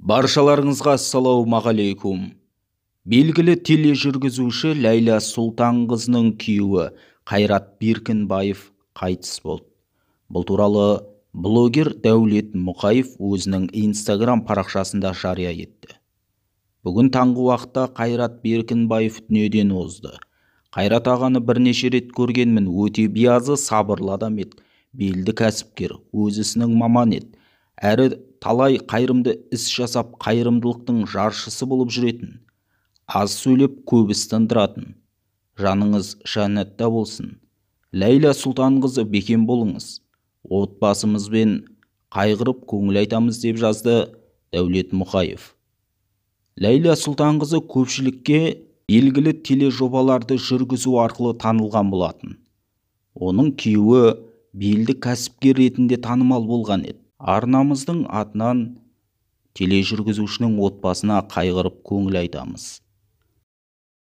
Баршаларыңызға ассалаумағалейкум. Белгілі тележүргізуші Ләйла Сұлтанқызының күйеуі Қайрат Беркінбаев қайтыс болды. Бұл туралы блогер Дәулет Мұқаев өзінің Instagram парақшасында жария етті. Бүгін таңғы уақытта Қайрат Беркінбаев дүниеден озды. Қайрат ағаны бірнеше рет көргенмін, өте биязы, сабырлы адам еді, белді кәсіпкер, өз ісінің маманы еді. Әрі талай қайырымды іс жасап, қайырымдылықтың жаршысы болып жүретін. Аз сөйлеп, көп іс тындыратын. Жаныңыз жәннатта болсын. Ләйла Сұлтанқызы, бекем болыңыз. Отбасымызбен қайғырып көңіл айтамыз, деп жазды Дәулет Мұқаев. Ләйла Сұлтанқызы көпшілікке белгілі тележобаларды жүргізу арқылы танылған болатын. Оның күйеуі белді кәсіпкер ретінде танымал болған еді. Арнамыздың атынан тележүргізушінің отбасына қайғырып көңіл айтамыз.